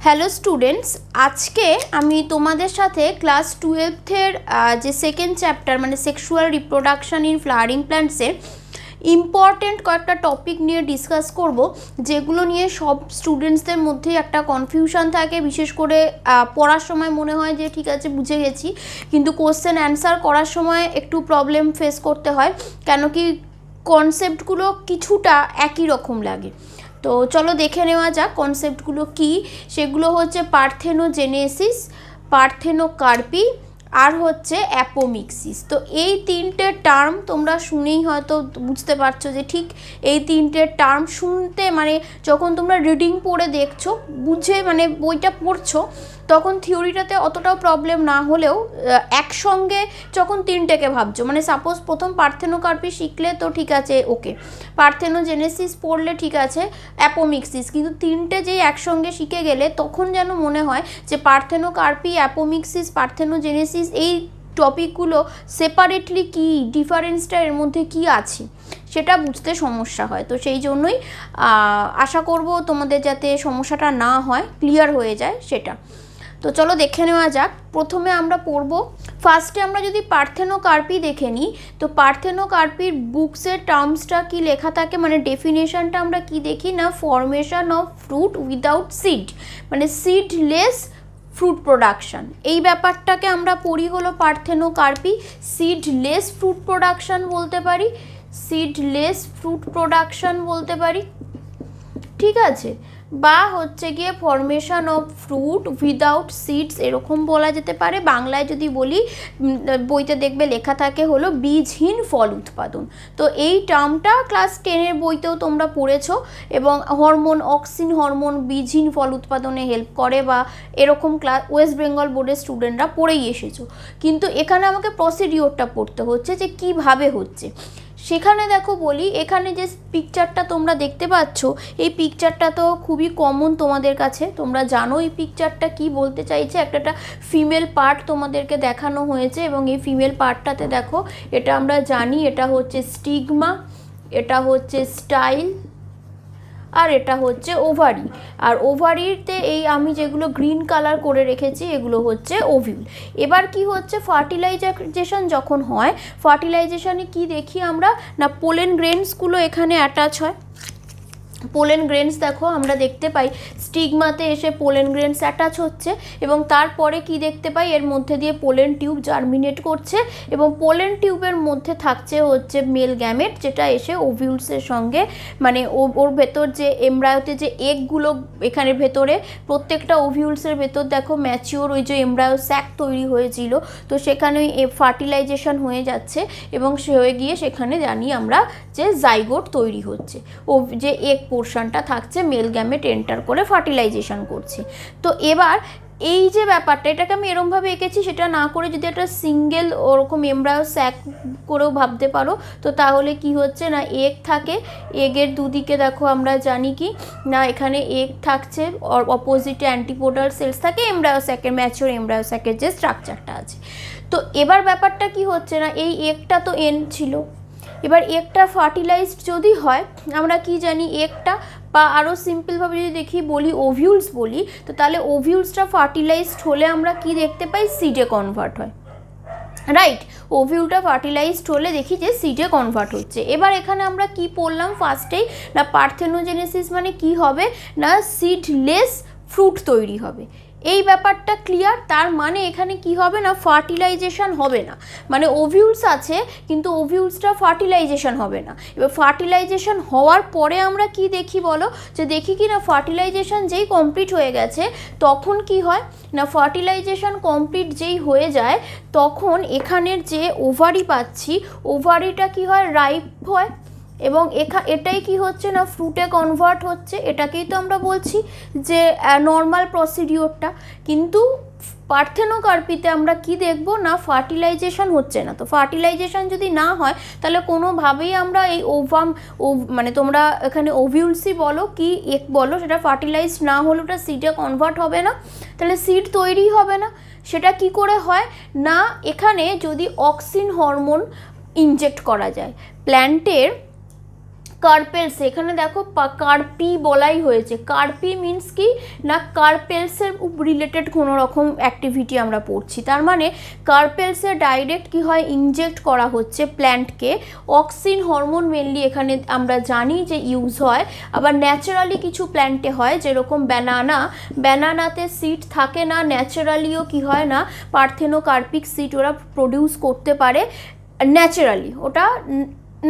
Hello students, আজকে আমি তোমাদের সাথে ক্লাস 12-এর যে সেকেন্ড চ্যাপ্টার মানে সেক্সুয়াল রিপ্রোডাকশন ইন ফ্লাওয়ারিং প্ল্যান্টসের ইম্পর্টেন্ট কয়েকটা টপিক নিয়ে ডিসকাস করব, যেগুলো নিয়ে সব স্টুডেন্টসদের মধ্যেই একটা কনফিউশন থাকে। বিশেষ করে পড়ার সময় মনে হয় যে ঠিক আছে বুঝে গেছি, কিন্তু কোশ্চেন অ্যান্সার করার সময় একটু প্রবলেম ফেস করতে হয়, কেন কি কনসেপ্টগুলো কিছুটা একই রকম লাগে। তো চলো দেখে নেওয়া যাক কনসেপ্টগুলো কি। সেগুলো হচ্ছে পার্থেনোজেনেসিস, পার্থেনোকার্পি আর হচ্ছে অ্যাপোমিক্সিস। তো এই তিনটে টার্ম তোমরা শুনেই হয়তো বুঝতে পারছো যে ঠিক এই তিনটে টার্ম শুনতে মানে যখন তোমরা রিডিং পড়ে দেখছো, বুঝে মানে বইটা পড়ছো, তখন থিওরিটাতে অতটাও প্রবলেম না হলেও একসঙ্গে যখন তিনটেকে ভাবছো, মানে সাপোজ প্রথম পার্থেনোকার্পি শিখলে তো ঠিক আছে, ওকে, পার্থেনোজেনেসিস পড়লে ঠিক আছে, অ্যাপোমিক্সিস, কিন্তু তিনটে যেই একসঙ্গে শিখে গেলে তখন যেন মনে হয় যে পার্থেনোকার্পি, অ্যাপোমিক্সিস, পার্থেনোজেনেসিস এই টপিকগুলো সেপারেটলি কি, ডিফারেন্সটা এর মধ্যে কি আছে সেটা বুঝতে সমস্যা হয়। তো সেই জন্যই আশা করব তোমাদের যাতে সমস্যাটা না হয়, ক্লিয়ার হয়ে যায় সেটা। তো চলো দেখে নেওয়া যাক। প্রথমে আমরা পড়ব, ফার্স্টে আমরা যদি পার্থেনোকার্পি দেখে নিই, তো পার্থেনোকার্পির বুকসের টার্মসটা কি লেখা থাকে, মানে ডেফিনেশনটা আমরা কি দেখি না, formation of fruit without seed, মানে সিডলেস ফ্রুট প্রোডাকশান, এই ব্যাপারটাকে আমরা পড়ি হলো পার্থেনোকার্পি। সিডলেস ফ্রুট প্রোডাকশান বলতে পারি, সিডলেস ফ্রুট প্রোডাকশান বলতে পারি, ঠিক আছে, বা হচ্ছে গিয়ে formation of fruit without seeds এরকম বলা যেতে পারে। বাংলায় যদি বলি, বইতে দেখবে লেখা থাকে হলো বীজহীন ফল উৎপাদন। তো এই টার্মটা ক্লাস 10-এর বইতেও তোমরা পড়েছো, এবং হরমোন, অক্সিন হরমোন বীজহীন ফল উৎপাদনে হেল্প করে, বা এরকম ক্লাস ওয়েস্ট বেঙ্গল বোর্ডের স্টুডেন্টরা পড়েই এসেছো। কিন্তু এখানে আমাকে প্রসিডিওরটা পড়তে হচ্ছে যে কিভাবে হচ্ছে। সেখানে দেখো বলি, এখানে যে পিকচারটা তোমরা দেখতে পাচ্ছ, এই পিকচারটা তো খুবই কমন তোমাদের কাছে, তোমরা জানো এই পিকচারটা কি বলতে চাইছে। একটা ফিমেল পার্ট তোমাদেরকে দেখানো হয়েছে, এবং এই ফিমেল পার্টটাতে দেখো, এটা আমরা জানি এটা হচ্ছে স্টিগমা, এটা হচ্ছে স্টাইল, আর এটা হচ্ছে ওভারি। আর ওভারিতে এই আমি যেগুলো গ্রিন কালার করে রেখেছি এগুলো হচ্ছে ওভিউল। এবার কি হচ্ছে, ফার্টিলাইজেশন যখন হয়, ফার্টিলাইজেশনে কি দেখি আমরা না, পোলেন গ্রেনসগুলো এখানে অ্যাটাচ হয়। পোলেন গ্রেনস দেখো আমরা দেখতে পাই স্টিগমাতে এসে পোলেন গ্রেনস অ্যাটাচ হচ্ছে, এবং তারপরে কি দেখতে পাই, এর মধ্যে দিয়ে পোলেন টিউব জার্মিনেট করছে, এবং পোলেন টিউবের মধ্যে থাকছে হচ্ছে মেল গ্যামেট, যেটা এসে ওভিউলসের সঙ্গে মানে ওর ভেতর যে এমব্রায়োতে যে এগগুলো এখানে ভেতরে, প্রত্যেকটা ওভিউলসের ভেতর দেখো ম্যাচিওর ওই যে এমব্রায়ো স্যাক তৈরি হয়েছিল, তো সেখানে ওই ফার্টিলাইজেশন হয়ে যাচ্ছে, এবং সে হয়ে গিয়ে সেখানে জানি আমরা যে জাইগোট তৈরি হচ্ছে, ও যে এগ পোর্শনটা থাকছে মেল গ্যামেট এন্টার করে ফার্টিলাইজেশন করছে। তো এবার এই যে ব্যাপারটা, এটাকে আমি এরমভাবে এঁকেছি, সেটা না করে যদি একটা সিঙ্গেল ওরকম এমব্রায়ো স্যাক করেও ভাবতে পারো, তো তাহলে কি হচ্ছে না, এগ থাকে, এগের দুদিকে দেখো আমরা জানি কি না, এখানে এগ থাকছে, অপোজিটে অ্যান্টিপোডাল সেলস থাকে, এমব্রায়ো স্যাকের, ম্যাচিওর এমব্রায়ো স্যাকের যে স্ট্রাকচারটা আছে। তো এবার ব্যাপারটা কি হচ্ছে না, এই এগটা তো এন ছিল, এবার এগটা ফার্টিলাইজড যদি হয়, আমরা কি জানি এগটা, বা আরও সিম্পলভাবে যদি দেখি বলি ওভিউলস বলি, তো তাহলে ওভিউলসটা ফার্টিলাইজড হলে আমরা কি দেখতে পাই, সিডে কনভার্ট হয়, রাইট। ওভিউলটা ফার্টিলাইজড হলে দেখি যে সিডে কনভার্ট হচ্ছে। এবার এখানে আমরা কি পড়লাম ফার্স্টেই না, পার্থেনোজেনেসিস মানে কি হবে না, সিডলেস ফ্রুট তৈরি হবে, এই ব্যাপারটা ক্লিয়ার। তার মানে এখানে কি হবে না, ফার্টিলাইজেশন হবে না, মানে ওভিউলস আছে কিন্তু ওভিউলসটা ফার্টিলাইজেশন হবে না। এবার ফার্টিলাইজেশন হওয়ার পরে আমরা কি দেখি বলো, যে দেখি কি না, ফার্টিলাইজেশন যেই কমপ্লিট হয়ে গেছে তখন কি হয় না, ফার্টিলাইজেশন কমপ্লিট যেই হয়ে যায় তখন এখানের যে ওভারি পাচ্ছি, ওভারিটা কি হয়, রাইপ হয়, এবং এটাই কি হচ্ছে না, ফ্রুটে কনভার্ট হচ্ছে। এটাকেই তো আমরা বলছি যে নর্মাল প্রসিডিওরটা। কিন্তু পার্থেনোকার্পিতে আমরা কি দেখব না, ফার্টিলাইজেশন হচ্ছে না। তো ফার্টিলাইজেশন যদি না হয় তাহলে কোনোভাবেই আমরা এই মানে তোমরা এখানে ওভিউলসই বলো কি এক বলো, সেটা ফার্টিলাইজ না হলে ওটা সিডে কনভার্ট হবে না, তাহলে সিড তৈরি হবে না। সেটা কি করে হয় না, এখানে যদি অক্সিন হরমোন ইনজেক্ট করা যায়, প্ল্যান্টের কার্পেলস, এখানে দেখো কার্পি বলাই হয়েছে। কার্পি মিন্স কি না কার্পেলসের রিলেটেড কোনো রকম অ্যাক্টিভিটি আমরা পড়ছি। তার মানে কার্পেলসে ডাইরেক্ট কি হয়, ইনজেক্ট করা হচ্ছে প্ল্যান্টকে অক্সিন হরমোন, মেনলি এখানে আমরা জানি যে ইউজ হয়। আবার ন্যাচারালি কিছু প্ল্যান্টে হয়, যেরকম ব্যানানাতে সিড থাকে না, ন্যাচারালিও কি হয় না পার্থেনোকার্পিক সিড ওরা প্রডিউস করতে পারে ন্যাচারালি, ওটা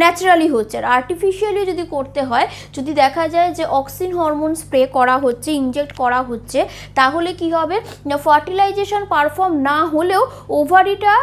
ন্যাচারালি হচ্ছে। আর আর্টিফিশিয়ালি যদি করতে হয়, যদি দেখা যায় যে অক্সিন হরমোন স্প্রে করা হচ্ছে, ইনজেক্ট করা হচ্ছে, তাহলে কি হবে না ফার্টিলাইজেশন পারফর্ম না হলেও ওভারিটা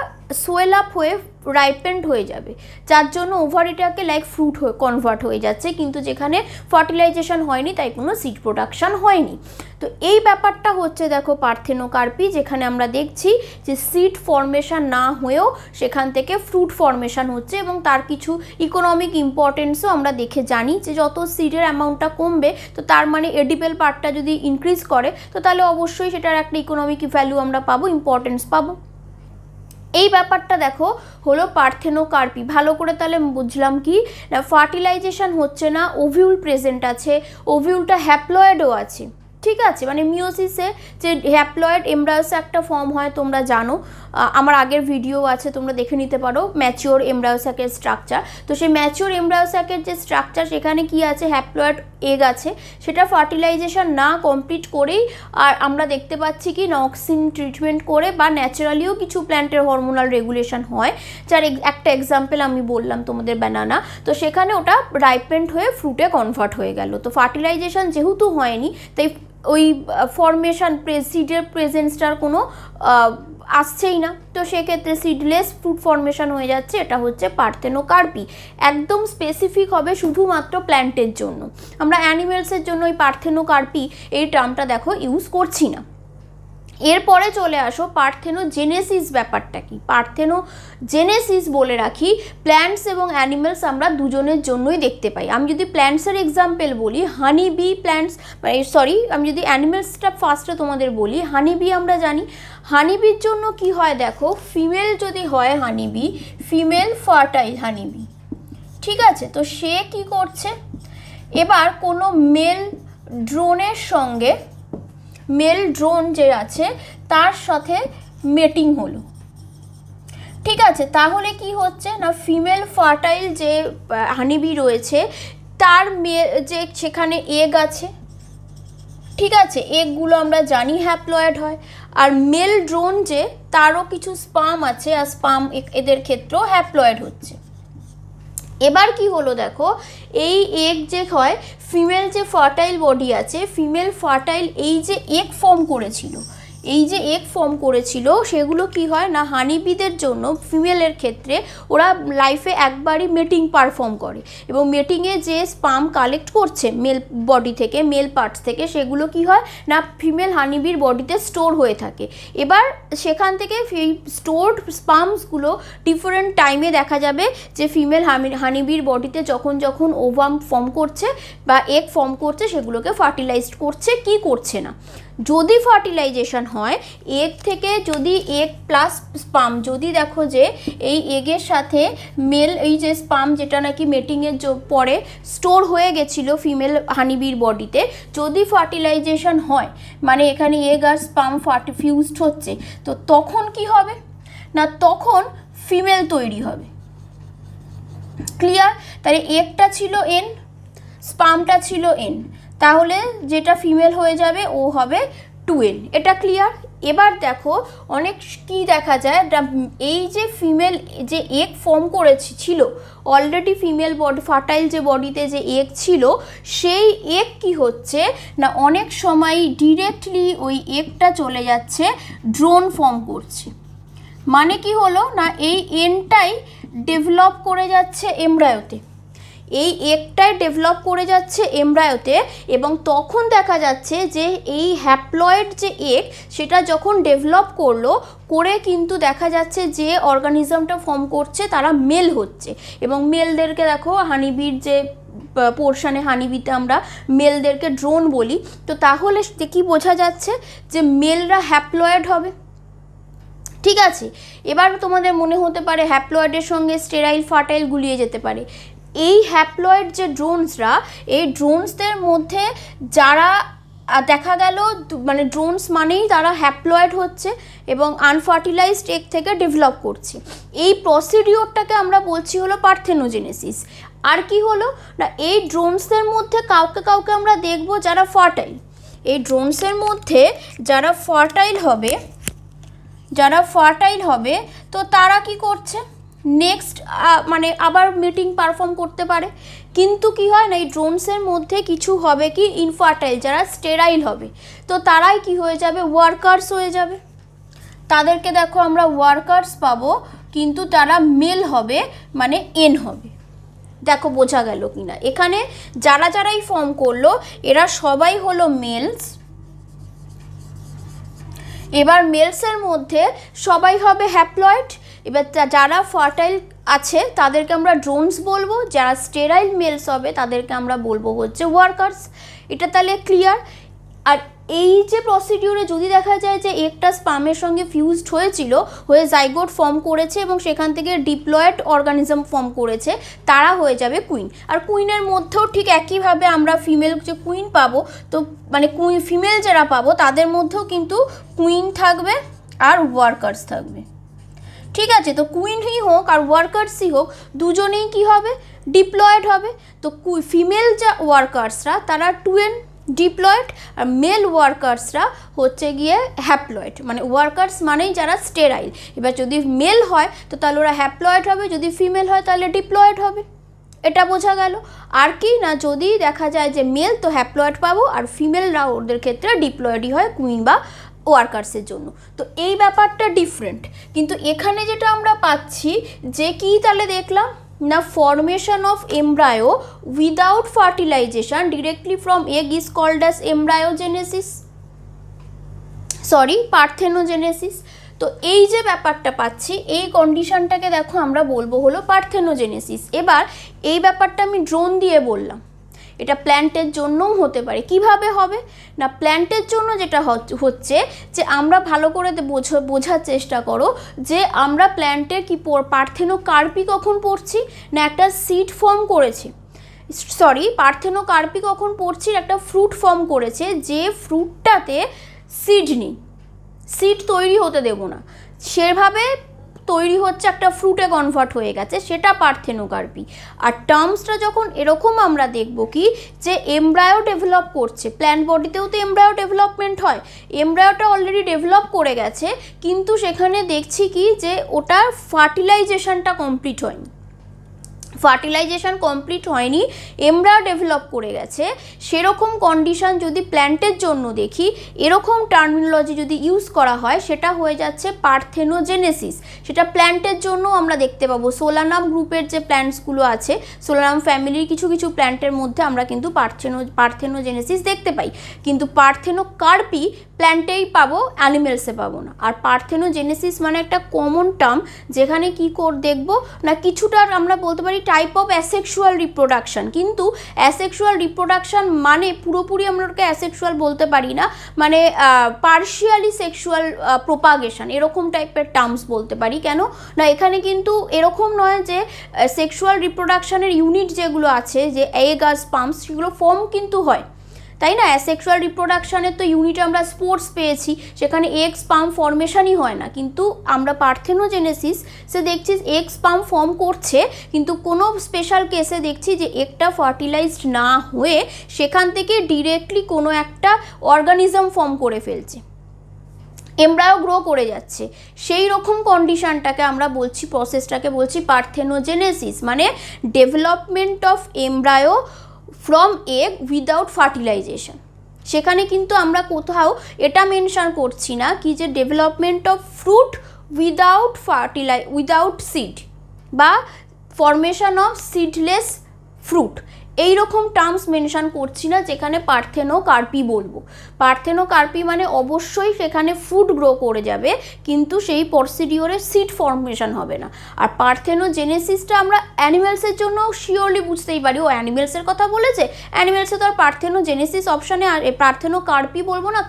সোয়েল আপ হয়ে রাইপেন্ড হয়ে যাবে, যার জন্য ওভারিটাকে লাইক ফ্রুট হয়ে কনভার্ট হয়ে যাচ্ছে, কিন্তু যেখানে ফার্টিলাইজেশন হয়নি তাই কোনো সিড প্রোডাকশান হয়নি। তো এই ব্যাপারটা হচ্ছে দেখো পার্থেনোকার্পি, যেখানে আমরা দেখছি যে সিড ফর্মেশন না হয়েও সেখান থেকে ফ্রুট ফর্মেশন হচ্ছে, এবং তার কিছু ইকোনমিক ইম্পর্টেন্সও আমরা দেখে জানি যে যত সিডের অ্যামাউন্টটা কমবে তো তার মানে এডিবল পার্টটা যদি ইনক্রিজ করে তো তাহলে অবশ্যই সেটার একটা ইকোনমিক ভ্যালু আমরা পাবো, ইম্পর্টেন্স পাবো। এই ব্যাপারটা দেখো হলো পার্থেনোকার্পি। ভালো করে তাহলে বুঝলাম কি না ফার্টিলাইজেশন হচ্ছে না, ওভিউল প্রেজেন্ট আছে, ওভিউলটা হ্যাপ্লয়েডও আছে, ঠিক আছে। মানে মিওসিসে যে হ্যাপ্লয়েড এমব্রায়োসে একটা ফর্ম হয় তোমরা জানো, আমার আগের ভিডিও আছে তোমরা দেখে নিতে পারো ম্যাচিওর এমব্রায়োস্যাকের স্ট্রাকচার। তো সেই ম্যাচিওর এমব্রায়োস্যাকের যে স্ট্রাকচার সেখানে কি আছে, হ্যাপ্লয়েড এগ আছে, সেটা ফার্টিলাইজেশন না কমপ্লিট করেই আর আমরা দেখতে পাচ্ছি কি অক্সিন ট্রিটমেন্ট করে বা ন্যাচারালিও কিছু প্ল্যান্টের হরমোনাল রেগুলেশন হয়, যার একটা এক্সাম্পল আমি বললাম তোমাদের ব্যানানা। তো সেখানে ওটা রাইপেন্ড হয়ে ফ্রুটে কনভার্ট হয়ে গেল। তো ফার্টিলাইজেশন যেহেতু হয়নি তাই ওই ফর্মেশন সিডের প্রেজেন্সটার কোনো আসছেই না, তো সেক্ষেত্রে সিডলেস ফ্রুট ফর্মেশন হয়ে যাচ্ছে। এটা হচ্ছে পার্থেনোকার্পি, একদম স্পেসিফিক হবে শুধুমাত্র প্ল্যান্টের জন্য। আমরা অ্যানিমেলসের জন্য ওই পার্থেনোকার্পি এই টার্মটা দেখো ইউজ করছি না। এরপরে চলে আসো পার্থেনোজেনেসিস। ব্যাপারটা কি পার্থেনোজেনেসিস বলে রাখি, প্ল্যান্টস এবং অ্যানিমেলস আমরা দুজনের জন্যই দেখতে পাই। আমি যদি প্ল্যান্টসের এক্সাম্পল বলি, হানি বি প্ল্যান্টস, আমি যদি অ্যানিমেলসটা ফার্স্টে তোমাদের বলি, হানি বি আমরা জানি হানিবির জন্য কি হয় দেখো, ফিমেল যদি হয় হানিবি, ফিমেল ফার্টাইল হানিবি, ঠিক আছে। তো সে কি করছে, এবার কোনো মেল ড্রোনের সঙ্গে, মেল ড্রোন যে আছে তার সাথে মেটিং হলো, ঠিক আছে। তাহলে কি হচ্ছে না ফিমেল ফার্টাইল যে হানিবি রয়েছে তার যে সেখানে এগ আছে, ঠিক আছে, এগগুলো আমরা জানি হ্যাপ্লয়েড হয়। আর মেল ড্রোন যে তারও কিছু স্পার্ম আছে, আর স্পার্ম এদের ক্ষেত্রেও হ্যাপ্লয়েড হচ্ছে। এবার কি হলো দেখো, এই এগ যে হয় ফিমেল যে ফার্টাইল বডি আছে, ফিমেল ফার্টাইল এই যে এগ ফর্ম করেছিল সেগুলো কি হয় না হানিবিদের জন্য ফিমেলের ক্ষেত্রে ওরা লাইফে একবারই মেটিং পারফর্ম করে, এবং মেটিংয়ে যে স্পার্ম কালেক্ট করছে মেল বডি থেকে, মেল পার্টস থেকে, সেগুলো কি হয় না ফিমেল হানিবির বডিতে স্টোর হয়ে থাকে। এবার সেখান থেকে এই স্টোরড স্পার্মসগুলো ডিফারেন্ট টাইমে দেখা যাবে যে ফিমেল হানিবির বডিতে যখন যখন ওভাম ফর্ম করছে বা এগ ফর্ম করছে সেগুলোকে ফার্টিলাইজড করছে কি করছে না। যদি ফার্টিলাইজেশন হয় এগ থেকে, যদি এগ প্লাস স্পার্ম, যদি দেখো যে এই এগের সাথে মেল এই যে স্পার্ম যেটা নাকি মেটিংয়ের পরে স্টোর হয়ে গেছিলো ফিমেল হানিবির বডিতে, যদি ফার্টিলাইজেশন হয় মানে এখানে এগ আর স্পার্ম ফিউজড হচ্ছে, তো তখন কি হবে না তখন ফিমেল তৈরি হবে। ক্লিয়ার? তাহলে এগটা ছিল এন, স্পার্মটা ছিল এন, তাহলে যেটা ফিমেল হয়ে যাবে ও হবে 2n। এটা ক্লিয়ার? এবার দেখো অনেক কি দেখা যায়, এই যে ফিমেল যে এগ ফর্ম ছিল অলরেডি ফিমেল বডি ফার্টাইল যে বডিতে যে এগ ছিল, সেই এগ কি হচ্ছে না অনেক সময় ডিরেক্টলি ওই এগটা চলে যাচ্ছে ড্রোন ফর্ম করছে। মানে কি হলো না এই এনটাই ডেভেলপ করে যাচ্ছে এমব্রায়োতে, এই এগটাই ডেভেলপ করে যাচ্ছে এমব্রায়োতে, এবং তখন দেখা যাচ্ছে যে এই হ্যাপ্লয়েড যে এগ সেটা যখন ডেভেলপ করে কিন্তু দেখা যাচ্ছে যে অর্গানিজমটা ফর্ম করছে তারা মেল হচ্ছে, এবং মেলদেরকে দেখো হানিবির যে পোর্শনে হানিবিতে আমরা মেলদেরকে ড্রোন বলি। তো তাহলে কি বোঝা যাচ্ছে যে মেলরা হ্যাপ্লয়েড হবে, ঠিক আছে। এবার তোমাদের মনে হতে পারে হ্যাপ্লয়েডের সঙ্গে স্টেরাইল ফার্টাইল গুলিয়ে যেতে পারে, এই হ্যাপ্লয়েড যে ড্রোনসরা, এই ড্রোনসদের মধ্যে যারা দেখা গেল মানে ড্রোনস মানেই তারা হ্যাপ্লয়েড হচ্ছে এবং আনফার্টিলাইজড এগ থেকে ডেভেলপ করছে। এই প্রসিডিওরটাকে আমরা বলছি হলো পার্থেনোজেনেসিস। আর কি হলো না, এই ড্রোনসদের মধ্যে কাউকে কাউকে আমরা দেখব যারা ফার্টাইল। এই ড্রোনসের মধ্যে যারা ফার্টাইল হবে তো তারা কি করছে, নেক্সট মানে আবার মিটিং পারফর্ম করতে পারে। কিন্তু কি হয় না, এই ড্রোনসের মধ্যে কিছু হবে কি ইনফার্টাইল, যারা স্টেরাইল হবে, তো তারাই কি হয়ে যাবে, ওয়ার্কার্স হয়ে যাবে। তাদেরকে দেখো আমরা ওয়ার্কার্স পাবো, কিন্তু তারা মেল হবে, মানে এন হবে। দেখো বোঝা গেল কি না, এখানে যারাই ফর্ম করলো এরা সবাই হলো মেলস। এবার মেলসের মধ্যে সবাই হবে হ্যাপ্লয়েড। এবার যারা ফার্টাইল আছে তাদেরকে আমরা ড্রোনস বলবো, যারা স্টেরাইল মেলস হবে তাদেরকে আমরা বলবো হচ্ছে ওয়ার্কার্স। এটা তাহলে ক্লিয়ার। আর এই যে প্রসিডিউরে যদি দেখা যায় যে একটা স্পামের সঙ্গে ফিউজড হয়ে জাইগোট ফর্ম করেছে এবং সেখান থেকে ডিপ্লয়েড অর্গানিজম ফর্ম করেছে, তারা হয়ে যাবে কুইন। আর কুইনের মধ্যেও ঠিক একইভাবে আমরা ফিমেল যে কুইন পাবো, তো মানে ফিমেল যারা পাবো তাদের মধ্যেও কিন্তু কুইন থাকবে আর ওয়ার্কার্স থাকবে। ঠিক আছে, তো কুইনই হোক আর ওয়ার্কার্সই হোক, দুজনেই কি হবে, ডিপ্লয়েড হবে। তো ফিমেল যা ওয়ার্কার্সরা তারা টুয়েন ডিপ্লয়েড, আর মেল ওয়ার্কার্সরা হচ্ছে গিয়ে হ্যাপ্লয়েড। মানে ওয়ার্কার্স মানেই যারা স্টেরাইল। এবার যদি মেল হয় তো তাহলে ওরা হ্যাপ্লয়েড হবে, যদি ফিমেল হয় তাহলে ডিপ্লয়েড হবে। এটা বোঝা গেল। আর কি না, যদি দেখা যায় যে মেল তো হ্যাপ্লয়েড পাবো, আর ফিমেলরা ওদের ক্ষেত্রে ডিপ্লয়েডই হয় কুইন বা ওয়ার্কার্সের জন্য। তো এই ব্যাপারটা ডিফারেন্ট। কিন্তু এখানে যেটা আমরা পাচ্ছি যে কি, তাহলে দেখলাম না, formation of embryo without fertilization directly from egg is called as parthenogenesis। তো এই যে ব্যাপারটা পাচ্ছি, এই কন্ডিশনটাকে দেখো আমরা বলবো হলো পার্থেনোজেনেসিস। এবার এই ব্যাপারটা আমি ড্রোন দিয়ে বললাম, এটা প্ল্যান্টের জন্যও হতে পারে। কিভাবে হবে না, প্ল্যান্টের জন্য যেটা হচ্ছে যে আমরা ভালো করে বোঝার চেষ্টা করো যে আমরা প্ল্যান্টের কি পার্থেনোকার্পি কখন পড়ছি না, একটা সিড ফর্ম করেছে, পার্থেনোকার্পি কখন পড়ছি, একটা ফ্রুট ফর্ম করেছে, যে ফ্রুটটাতে সিড নেই, সিড তৈরি হতে দেব না, সেভাবে তৈরি হচ্ছে, একটা ফ্রুটে কনভার্ট হয়ে গেছে, সেটা পার্থেনোকার্পি। আর টার্মসটা যখন এরকম আমরা দেখব কি যে এমব্রায়ো ডেভেলপ করছে, প্ল্যান্ট বডিতেও তো এমব্রায়ো ডেভেলপমেন্ট হয়, এমব্রায়োটা অলরেডি ডেভেলপ করে গেছে, কিন্তু সেখানে দেখছি কি যে ওটার ফার্টিলাইজেশনটা কমপ্লিট হয়নি, এমব্রায়ো ডেভেলপ করে গেছে। সেরকম কন্ডিশন যদি প্ল্যান্টের জন্য দেখি, এরকম টার্মিনোলজি যদি ইউজ করা হয়, সেটা হয়ে যাচ্ছে পার্থেনোজেনেসিস। সেটা প্ল্যান্টের জন্য আমরা দেখতে পাবো। সোলানাম গ্রুপের যে প্ল্যান্টসগুলো আছে, সোলানাম ফ্যামিলির কিছু কিছু প্ল্যান্টের মধ্যে আমরা কিন্তু পার্থেনোজেনেসিস দেখতে পাই, কিন্তু পার্থেনোকার্পি প্ল্যান্টেই পাবো, অ্যানিমেলসে পাবো না। আর পার্থেনোজেনেসিস মানে একটা কমন টার্ম, যেখানে কি দেখবো না, কিছুটা আমরা বলতে পারি টাইপ অফ অ্যাসেক্সুয়াল রিপ্রোডাকশন। কিন্তু অ্যাসেক্সুয়াল রিপ্রোডাকশন মানে পুরোপুরি আমরা ওকে অ্যাসেক্সুয়াল বলতে পারি না, মানে পার্শিয়ালি সেক্সুয়াল প্রোপাগেশন, এরকম টাইপের টার্মস বলতে পারি। কেন না, এখানে কিন্তু এরকম নয় যে সেক্সুয়াল রিপ্রোডাকশনের ইউনিট যেগুলো আছে, যে এগ আর স্পার্মস, সেগুলো ফর্ম কিন্তু হয়, তাই না। অ্যাসেক্সুয়াল রিপ্রোডাকশানের তো ইউনিটে আমরা স্পোর্স পেয়েছি, সেখানে এগ স্পার্ম ফর্মেশনই হয় না। কিন্তু আমরা পার্থেনোজেনেসিস সে দেখছি এগ স্পার্ম ফর্ম করছে, কিন্তু কোনো স্পেশাল কেসে দেখছি যে এগটা ফার্টিলাইজড না হয়ে সেখান থেকে ডিরেক্টলি কোনো একটা অর্গানিজম ফর্ম করে ফেলছে, এমব্রায়ো গ্রো করে যাচ্ছে। সেই রকম কন্ডিশনটাকে আমরা বলছি, প্রসেসটাকে বলছি পার্থেনোজেনেসিস, মানে development of embryo from egg without fertilisation. সেখানে কিন্তু আমরা কোথাও এটা মেনশন করছি না কি যে development of fruit without seed বা ফরমেশন অফ সিডলেস ফ্রুট, এই রকম টার্মস মেনশন করছি না যেখানে পার্থেনোকার্পি বলবো। পার্থেনোকার্পি মানে অবশ্যই সেখানে ফ্রুট গ্রো করে যাবে, কিন্তু সেই প্রসিডিওরে সিড ফর্মেশন হবে না। আর পার্থেনোজেনেসিসটা আমরা অ্যানিমেলসের জন্য শিওরলি বুঝতেই পারি, ও অ্যানিমেলসের কথা বলেছে, অ্যানিমেলসে তো আর পার্থেনোজেনেসিস অপশানে আর পার্থেনোকার্পি বলবো না,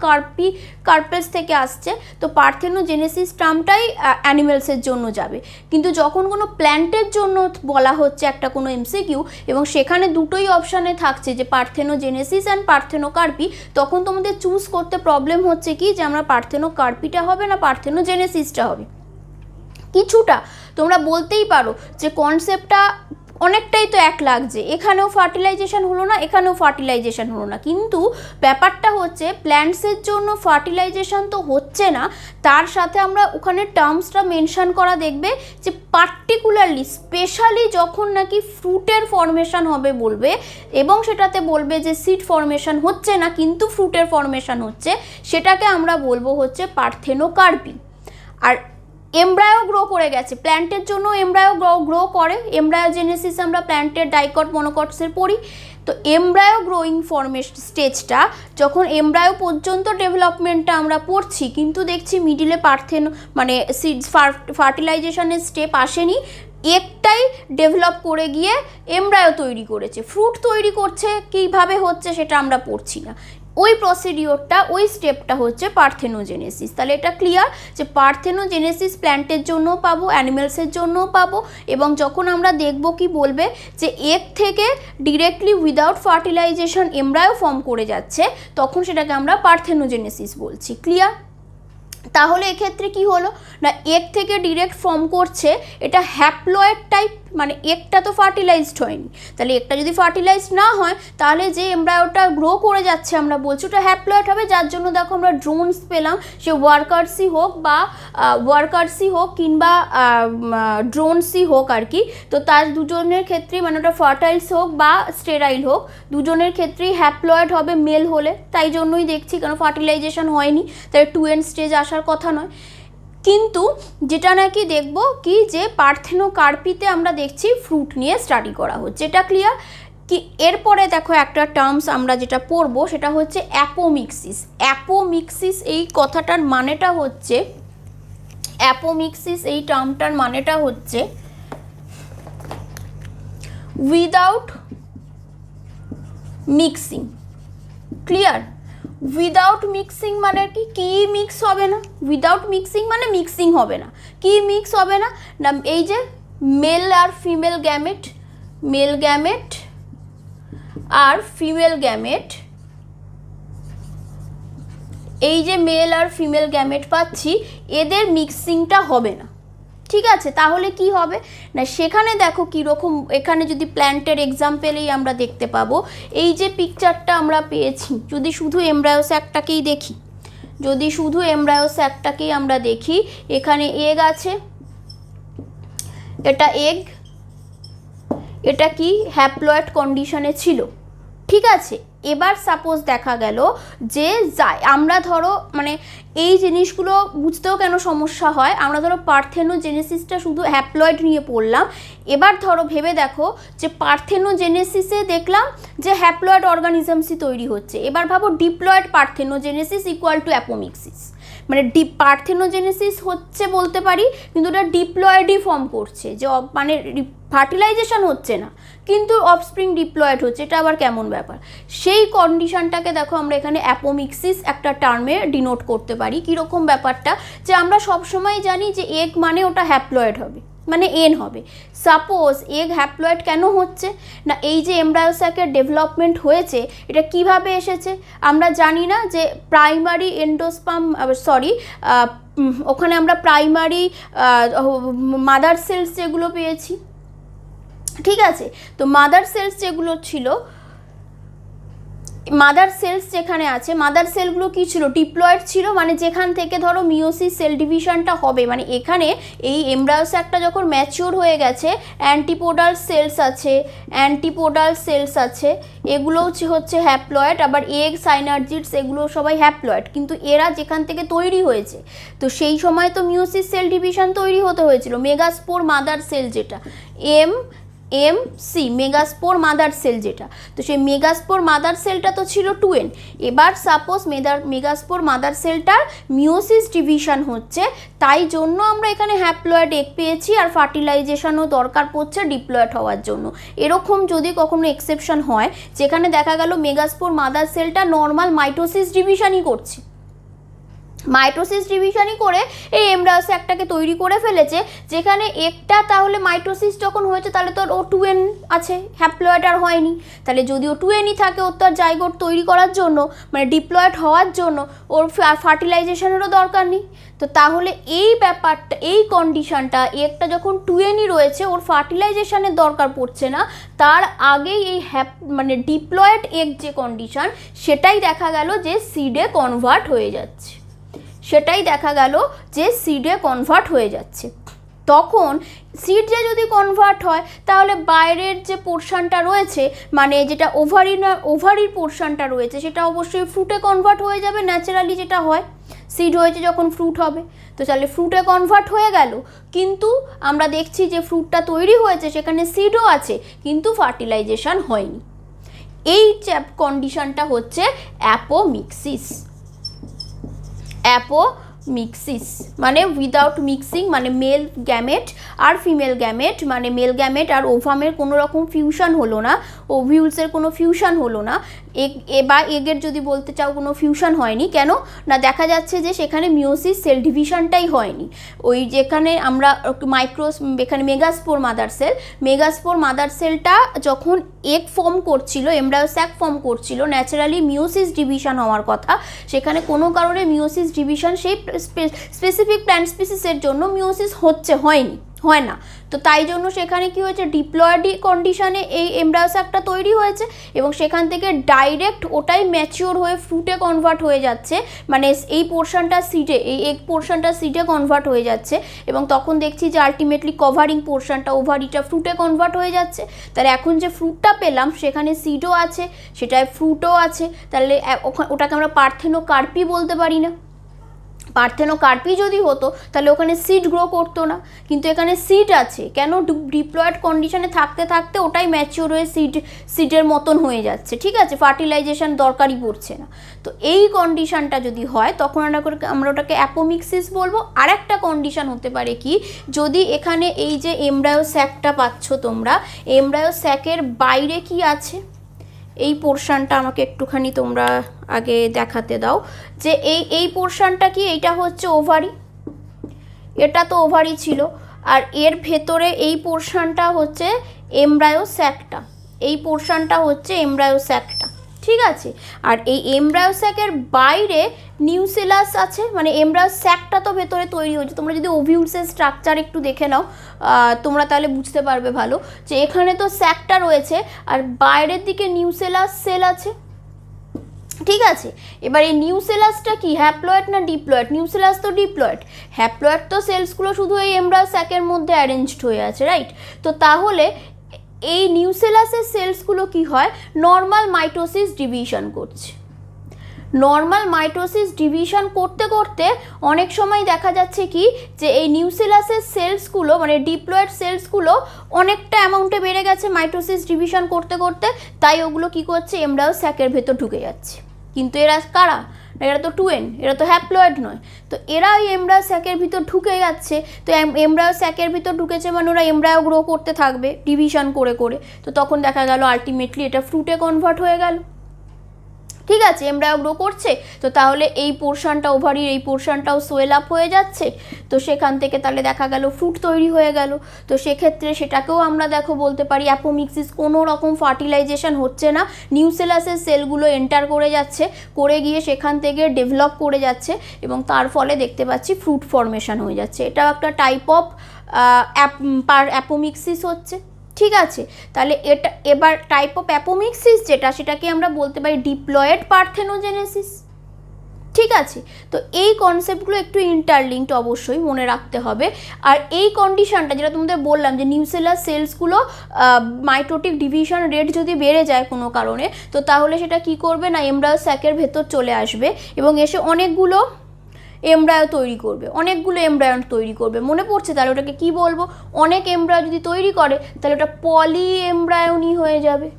কার্পেস থেকে আসছে, তো পার্থেনোজেনেসিস টার্মটাই অ্যানিমেলসের জন্য যাবে। কিন্তু যখন কোনো প্ল্যান্টের জন্য বলা হচ্ছে একটা কোনো এমসিকিউ এবং সেখানে দুটোই অপশানে থাকছে যে পার্থেনোজেনেসিস অ্যান্ড পার্থেনোকার্পি, তখন তোমাদের চুজ করতে প্রবলেম হচ্ছে কি যে আমরা পার্থেনোকার্পিটা হবে না পার্থেনোজেনেসিসটা হবে। কিছুটা তোমরা বলতেই পারো যে কনসেপ্টটা অনেকটাই তো এক লাগছে, এখানেও ফার্টিলাইজেশন হলো না, এখানেও ফার্টিলাইজেশন হলো না, কিন্তু ব্যাপারটা হচ্ছে প্ল্যান্টসের জন্য ফার্টিলাইজেশন তো হচ্ছে না, তার সাথে আমরা ওখানে টার্মসটা মেনশন করা দেখবে যে পার্টিকুলারলি স্পেশালি যখন নাকি ফ্রুটের ফর্মেশন হবে বলবে, এবং সেটাতে বলবে যে সিড ফর্মেশন হচ্ছে না কিন্তু ফ্রুটের ফর্মেশন হচ্ছে, সেটাকে আমরা বলবো হচ্ছে পার্থেনোকার্পি। আর এমব্রায়ো গ্রো করে গেছে, প্ল্যান্টের জন্য এমব্রায়ো গ্রো করে, এমব্রায়োজেনেসিস আমরা প্ল্যান্টের ডাইকট মনোকটসের পড়ি, তো এমব্রায়ো গ্রোয়িং ফর্মেশন স্টেজটা যখন এমব্রায়ো পর্যন্ত ডেভেলপমেন্টটা আমরা পড়ছি, কিন্তু দেখছি মিডিলে মানে সিডস ফার্টিলাইজেশনের স্টেপ আসেনি, একটাই ডেভেলপ করে গিয়ে এমব্রায়ো তৈরি করেছে, ফ্রুট তৈরি করছে কীভাবে হচ্ছে সেটা আমরা পড়ছি না, ওই প্রসিডিওরটা ওই স্টেপটা হচ্ছে পার্থেনোজেনেসিস। তাহলে এটা ক্লিয়ার যে পার্থেনোজেনেসিস প্ল্যান্টের জন্যও পাবো, অ্যানিমেলসের জন্যও পাবো, এবং যখন আমরা দেখব কি বলবে যে এগ থেকে directly without fertilisation embryo form করে যাচ্ছে, তখন সেটাকে আমরা পার্থেনোজেনেসিস বলছি। ক্লিয়ার? তাহলে এক্ষেত্রে কি হলো না, এগ থেকে ডিরেক্ট ফর্ম করছে, এটা হ্যাপ্লয়েড টাইপ, মানে এগটা তো ফার্টিলাইজড হয়নি, তাহলে এগটা যদি ফার্টিলাইজড না হয় তাহলে যে এমব্রায়োটা গ্রো করে যাচ্ছে আমরা বলছি ওটা হ্যাপ্লয়েড হবে, যার জন্য দেখো আমরা ড্রোনস পেলাম, সে ওয়ার্কারসই হোক কিংবা ড্রোনসই হোক আর কি, তো তার দুজনের ক্ষেত্রেই মানে ওটা ফার্টাইলস হোক বা স্টেরাইল হোক, দুজনের ক্ষেত্রেই হ্যাপ্লয়েড হবে মেল হলে, তাই জন্যই দেখছি, কারণ ফার্টিলাইজেশন হয়নি তাই 2n স্টেজ আসার কথা নয়। কিন্তু যেটা নাকি দেখব কি যে পার্থেনোকার্পিতে আমরা দেখছি ফ্রুট নিয়ে স্টাডি করা হচ্ছে, এটা ক্লিয়ার কি? এরপরে দেখো একটা টার্মস আমরা যেটা পড়বো সেটা হচ্ছে অ্যাপোমিক্সিস। অ্যাপোমিক্সিস এই কথাটার মানেটা হচ্ছে, অ্যাপোমিক্সিস এই টার্মটার মানেটা হচ্ছে without mixing. Clear? Without mixing মানে কি মিক্স হবে না, উইদাউট মিক্সিং মানে মিক্সিং হবে না, কি মিক্স হবে না, না এই যে মেল আর ফিমেল গ্যামেট, মেল গ্যামেট আর ফিমেল গ্যামেট, এই যে মেল আর ফিমেল গ্যামেট পাচ্ছি এদের মিক্সিংটা হবে না, ঠিক আছে? তাহলে কি হবে না, সেখানে দেখো কীরকম, এখানে যদি প্ল্যান্টের এক্সাম্পলেই আমরা দেখতে পাবো, এই যে পিকচারটা আমরা পেয়েছি, যদি শুধু এমব্রায়ো স্যাকটাকেই দেখি, যদি শুধু এমব্রায়ো স্যাকটাকেই আমরা দেখি, এখানে এগ আছে, এটা এগ, এটা কি হ্যাপ্লয়েড কন্ডিশনে ছিল, ঠিক আছে? এবার সাপোজ দেখা গেল যে আমরা ধরো মানে এই জিনিসগুলো বুঝতেও কেন সমস্যা হয়, আমরা ধরো পার্থেনোজেনেসিসটা শুধু হ্যাপ্লয়েড নিয়ে পড়লাম, এবার ধরো ভেবে দেখো যে পার্থেনোজেনেসিসে দেখলাম যে হ্যাপ্লয়েড অর্গানিজমসই তৈরি হচ্ছে, এবার ভাবো diploid parthenogenesis equal to apomixis, মানে পার্থেনোজেনেসিস হচ্ছে বলতে পারি কিন্তু ওটা ডিপ্লয়েডই ফর্ম করছে, যে মানে ফার্টিলাইজেশন হচ্ছে না কিন্তু অফস্প্রিং ডিপ্লয়েড হচ্ছে, এটা আবার কেমন ব্যাপার? সেই কন্ডিশনটাকে দেখো আমরা এখানে অ্যাপোমিক্সিস একটা টার্মে ডিনোট করতে পারি। কীরকম ব্যাপারটা, যে আমরা সবসময় জানি যে এগ মানে ওটা হ্যাপ্লয়েড হবে, মানে এন হবে। সাপোজ এগ হ্যাপ্লয়েড কেন হচ্ছে না, এই যে এমব্রায়ো স্যাকের ডেভেলপমেন্ট হয়েছে এটা কিভাবে এসেছে আমরা জানি না, যে প্রাইমারি এন্ডোস্পার্ম ওখানে আমরা প্রাইমারি মাদার সেলস যেগুলো পেয়েছি, ঠিক আছে? তো মাদার সেলস যেগুলো ছিল, মাদার সেলস যেখানে আছে, মাদার সেলগুলো কি ছিল, ডিপ্লয়েড ছিল, মানে যেখান থেকে ধরো মিওসিস সেল ডিভিশনটা হবে, মানে এখানে এই এমব্রায়ো স্যাকটা যখন ম্যাচিওর হয়ে গেছে অ্যান্টিপোডাল সেলস আছে, এগুলো হচ্ছে হ্যাপ্লয়েড, আবার এগ সাইনার্জিডস এগুলো সবাই হ্যাপ্লয়েড, কিন্তু এরা যেখান থেকে তৈরি হয়েছে তো সেই সময় তো মিওসিস সেল ডিভিশন তৈরি হতে হয়েছিল, মেগাস্পোর মাদার সেল যেটা এমসি মেগাস্পোর মাদার সেল যেটা, তো সেই মেগাস্পোর মাদার সেলটা তো ছিল 2n। এবার সাপোজ মেগাস্পোর মাদার সেলটার মিওসিস ডিভিশন হচ্ছে, তাই জন্য আমরা এখানে হ্যাপ্লয়েড এগ পেয়েছি, আর ফার্টিলাইজেশনও দরকার পড়ছে ডিপ্লয়েড হওয়ার জন্য। এরকম যদি কখনো এক্সেপশন হয় যেখানে দেখা গেল মেগাস্পোর মাদার সেলটা নর্মাল মাইটোসিস ডিভিশনই করছে, মাইটোসিস ডিভিশনই করে এই এমব্রায়ো স্যাকটাকে তৈরি করে ফেলেছে, যেখানে একটা তাহলে মাইটোসিস যখন হয়েছে তাহলে তো ও 2n আছে, হ্যাপ্লয়েড আর হয়নি। তাহলে যদি ও 2nই থাকে ওর তো আর জাইগোট তৈরি করার জন্য মানে ডিপ্লয়েড হওয়ার জন্য ওর ফার্টিলাইজেশনেরও দরকার নেই। তো তাহলে এই ব্যাপারটা, এই কন্ডিশনটা, একটা যখন 2nই রয়েছে ওর ফার্টিলাইজেশনের দরকার পড়ছে না, তার আগেই এই মানে ডিপ্লয়েড এগ যে কন্ডিশন সেটাই দেখা গেল যে সিডে কনভার্ট হয়ে যাচ্ছে, সেটাই দেখা গেল যে সিডে কনভার্ট হয়ে যাচ্ছে। তখন সিড যে যদি কনভার্ট হয় তাহলে বাইরের যে পোর্শনটা রয়েছে মানে যেটা ওভারির পোর্শনটা রয়েছে সেটা অবশ্যই ফ্রুটে কনভার্ট হয়ে যাবে ন্যাচারালি, যেটা হয় সিড হয়েছে যখন ফ্রুট হবে, তো তাহলে ফ্রুটে কনভার্ট হয়ে গেল। কিন্তু আমরা দেখছি যে ফ্রুটটা তৈরি হয়েছে সেখানে সিডও আছে কিন্তু ফার্টিলাইজেশন হয়নি। এই কন্ডিশনটা হচ্ছে অ্যাপোমিক্সিস। অ্যাপোমিক্সিস মানে উইদাউট মিক্সিং, মানে মেল গ্যামেট আর ফিমেল গ্যামেট, মানে মেল গ্যামেট আর ওভামের কোনো রকম ফিউশন হলো না, ওভিউলসের কোনো ফিউশন হলো না, বা এগের যদি বলতে চাও কোনো ফিউশন হয়নি। কেন না, দেখা যাচ্ছে যে সেখানে মিওসিস সেল ডিভিশনটাই হয়নি। ওই যেখানে আমরা এখানে মেগাস্পোর মাদার সেলটা যখন এগ ফর্ম করছিল, এমব্রায়ো স্যাক ফর্ম করছিল, ন্যাচারালি মিওসিস ডিভিশন হওয়ার কথা, সেখানে কোনো কারণে মিওসিস ডিভিশন সেই স্পেসিফিক প্ল্যান্ট স্পিসিসের জন্য মিওসিস হয় না। তো তাই জন্য সেখানে কি হয়েছে, ডিপ্লয়েড কন্ডিশনে এই এমব্রায়ো স্যাকটা তৈরি হয়েছে এবং সেখান থেকে ডাইরেক্ট ওটাই ম্যাচিওর হয়ে ফ্রুটে কনভার্ট হয়ে যাচ্ছে, মানে এই পোর্শনটা সিডে, এই এগ পোর্শনটা সিডে কনভার্ট হয়ে যাচ্ছে এবং তখন দেখছি যে আলটিমেটলি কভারিং পোর্শনটা ওভারিটা ফ্রুটে কনভার্ট হয়ে যাচ্ছে। তাহলে এখন যে ফ্রুটটা পেলাম সেখানে সিডও আছে, সেটায় ফ্রুটও আছে, তাহলে ওটাকে আমরা পার্থেনোকার্পি বলতে পারি না। পার্থেনোকার্পি যদি হতো তাহলে ওখানে সিড গ্রো করতো না, কিন্তু এখানে সিড আছে। কেন, ডিপ্লয়েড কন্ডিশনে থাকতে থাকতে ওটাই ম্যাচিওর হয়ে সিডের মতন হয়ে যাচ্ছে, ঠিক আছে, ফার্টিলাইজেশন দরকারই পড়ছে না। তো এই কন্ডিশনটা যদি হয় তখন আমরা ওটাকে অ্যাপোমিক্সিস বলবো। আর একটা কন্ডিশন হতে পারে কি, যদি এখানে এই যে এমব্রায়ো স্যাকটা পাচ্ছ তোমরা, এমব্রায়ো স্যাকের বাইরে কি আছে, এই পোর্শনটা আমাকে একটুখানি তোমরা আগে দেখাতে দাও যে এই পোর্শনটা কি, এইটা হচ্ছে ওভারি, এটা তো ওভারি ছিল, আর এর ভেতরে এই পোর্শনটা হচ্ছে এমব্রায়ো স্যাকটা, এই পোর্শনটা হচ্ছে এমব্রায়ো স্যাকটা, ঠিক আছে। আর এই এমব্রায়ো স্যাকের বাইরে নিউসেলাস আছে, মানে এমব্রায়ো স্যাকটা তো ভেতরে তৈরি হয়েছে। তোমরা যদি ওভিউলসের স্ট্রাকচার একটু দেখে নাও তোমরা তাহলে বুঝতে পারবে ভালো যে এখানে তো স্যাকটা রয়েছে আর বাইরের দিকে নিউসেলাস সেল আছে, ঠিক আছে। এবার এই নিউসেলাসটা কি, হ্যাপ্লয়েড না ডিপ্লয়েড? নিউসেলাস তো ডিপ্লয়েড, হ্যাপ্লয়েড তো সেলসগুলো শুধু এই এমব্রায়ো স্যাকের মধ্যে অ্যারেঞ্জড হয়ে আছে, রাইট। তো তাহলে এই নিউসেলাসের সেলসগুলো কি হয়, নর্মাল মাইটোসিস ডিভিশন করছে। নর্মাল মাইটোসিস ডিভিশন করতে করতে অনেক সময় দেখা যাচ্ছে কি যে এই নিউসেলাসের সেলসগুলো মানে ডিপ্লয়েড সেলসগুলো অনেকটা অ্যামাউন্টে বেড়ে গেছে মাইটোসিস ডিভিশন করতে করতে, তাই ওগুলো কি করছে, এমব্রায়ো স্যাকের ভেতর ঢুকে যাচ্ছে। কিন্তু এরা কারা, এরা তো 2n, এরা তো হ্যাপ্লয়েড নয়, তো এরা ওই এমব্রায়ো স্যাকের ভিতর ঢুকে যাচ্ছে। তো এমব্রায়ো স্যাকের ভিতর ঢুকেছে মানে ওরা এমব্রায়ো গ্রো করতে থাকবে ডিভিশন করে করে, তো তখন দেখা গেল আলটিমেটলি এটা ফ্রুটে কনভার্ট হয়ে গেল, ঠিক আছে, এমব্রায়ো গ্রো করছে। তো তাহলে এই পোর্শনটা ওভারির এই পোর্শনটাও সোয়েল আপ হয়ে যাচ্ছে, তো সেখান থেকে তাহলে দেখা গেল ফ্রুট তৈরি হয়ে গেল। তো সেক্ষেত্রে সেটাকেও আমরা বলতে পারি অ্যাপোমিক্সিস, কোনো রকম ফার্টিলাইজেশন হচ্ছে না, নিউসেলাসের সেলগুলো এন্টার করে যাচ্ছে, করে গিয়ে সেখান থেকে ডেভেলপ করে যাচ্ছে এবং তার ফলে দেখতে পাচ্ছি ফ্রুট ফর্মেশন হয়ে যাচ্ছে। এটাও একটা টাইপ অফ অ্যাপোমিক্সিস হচ্ছে, ঠিক আছে। তাহলে এটা এবার টাইপ অফ অ্যাপোমিক্সিস যেটা, সেটাকে আমরা বলতে পারি ডিপ্লয়েড পার্থেনোজেনেসিস, ঠিক আছে। তো এই কনসেপ্টগুলো একটু ইন্টারলিঙ্কড অবশ্যই মনে রাখতে হবে। আর এই কন্ডিশনটা যেটা তোমাদের বললাম যে নিউসেলার সেলসগুলো মাইটোটিক ডিভিশন রেট যদি বেড়ে যায় কোনো কারণে, তো তাহলে সেটা কি করবে না, এমব্রায়ো স্যাকের ভেতর চলে আসবে এবং এসে অনেকগুলো এমব্রায়ো তৈরি করবে, অনেকগুলো এমব্রায়ো তৈরি করবে। মনে পড়ছে? তাহলে ওটাকে কি বলবো? অনেক এমব্রায়ো যদি তৈরি করে তাহলে ওটা পলি এমব্রায়োনি হয়ে যাবে।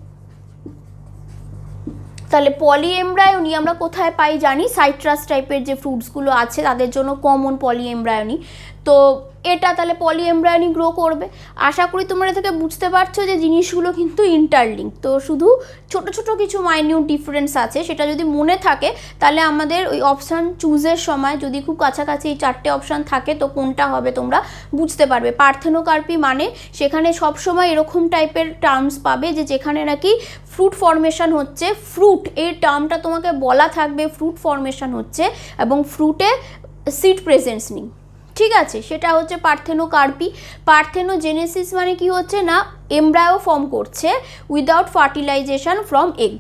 তাহলে পলি এমব্রায়োনি আমরা কোথায় পাই জানি? সাইট্রাস টাইপের যে ফ্রুটসগুলো আছে তাদের জন্য কমন পলি এমব্রায়োনি। তো এটা তাহলে পলি এমব্রায়োনি গ্রো করবে। আশা করি তোমরা থেকে বুঝতে পারছো যে জিনিসগুলো কিন্তু ইন্টারলিঙ্ক। তো শুধু ছোট ছোট কিছু মাইনিউট ডিফারেন্স আছে, সেটা যদি মনে থাকে তাহলে আমাদের ওই অপশান চুজের সময় যদি খুব কাছাকাছি এই 4টে অপশান থাকে তো কোনটা হবে তোমরা বুঝতে পারবে। পার্থেনোকার্পি মানে সেখানে সবসময় এরকম টাইপের টার্মস পাবে যে যেখানে নাকি ফ্রুট ফর্মেশন হচ্ছে, ফ্রুট এই টার্মটা তোমাকে বলা থাকবে, ফ্রুট ফর্মেশন হচ্ছে এবং ফ্রুটে সিড প্রেজেন্স নেই, ঠিক আছে? সেটা হচ্ছে পার্থেনোকার্পি। পার্থেনোজেনেসিস মানে কি হচ্ছে না, এমব্রায়ো ফর্ম করছে উইদাউট ফার্টিলাইজেশন ফ্রম এগ,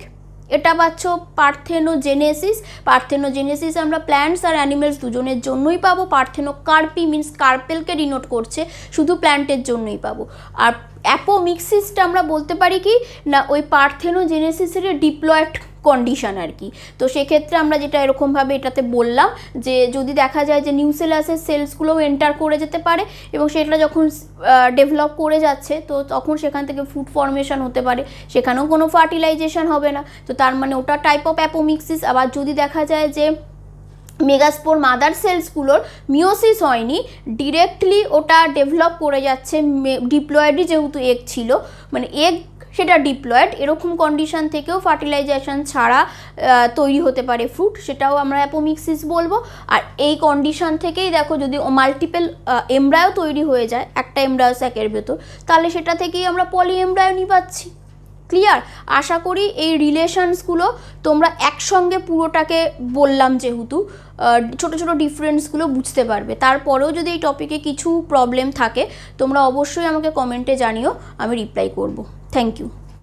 এটা পাচ্ছ পার্থেনোজেনেসিস। পার্থেনোজেনেসিস আমরা প্ল্যান্টস আর অ্যানিমেলস দুজনের জন্যই পাবো। পার্থেনোকার্পি মিন্স কার্পেলকে ডিনোট করছে, শুধু প্ল্যান্টের জন্যই পাবো। আর অ্যাপোমিক্সিসটা আমরা বলতে পারি কি না, ওই পার্থেনোজেনেসিসের ডিপ্লয়েড কন্ডিশন আর কি। তো সেক্ষেত্রে আমরা যেটা এরকমভাবে এটাতে বললাম যে যদি দেখা যায় যে নিউসেলাসের সেলসগুলোও এন্টার করে যেতে পারে এবং সেটা যখন ডেভেলপ করে যাচ্ছে তো তখন সেখান থেকে ফুড ফর্মেশন হতে পারে, সেখানেও কোনো ফার্টিলাইজেশন হবে না, তো তার মানে ওটা টাইপ অফ অ্যাপোমিক্সিস। আবার যদি দেখা যায় যে মেগাস্পোর মাদার সেলসগুলোর মিওসিস হয়নি, ডিরেক্টলি ওটা ডেভেলপ করে যাচ্ছে, ডিপ্লয়েডই যেহেতু এগ ছিল, মানে এগ সেটা ডিপ্লয়েড, এরকম কন্ডিশন থেকেও ফার্টিলাইজেশন ছাড়া তৈরি হতে পারে ফ্রুট, সেটাও আমরা অ্যাপোমিক্সিস বলবো। আর এই কন্ডিশন থেকেই দেখো যদি মাল্টিপল এমব্রায়ো তৈরি হয়ে যায় একটা এমব্রায়ো স্যাকের ভেতর, তাহলে সেটা থেকেই আমরা পলি এমব্রায়োনি পাচ্ছি। ক্লিয়ার? আশা করি এই রিলেশনসগুলো তোমরা একসঙ্গে পুরোটাকে বললাম যেহেতু ছোট ছোট ডিফারেন্সগুলো বুঝতে পারবে। তারপরেও যদি এই টপিকে কিছু প্রবলেম থাকে তোমরা অবশ্যই আমাকে কমেন্টে জানিও, আমি রিপ্লাই করব। Thank you.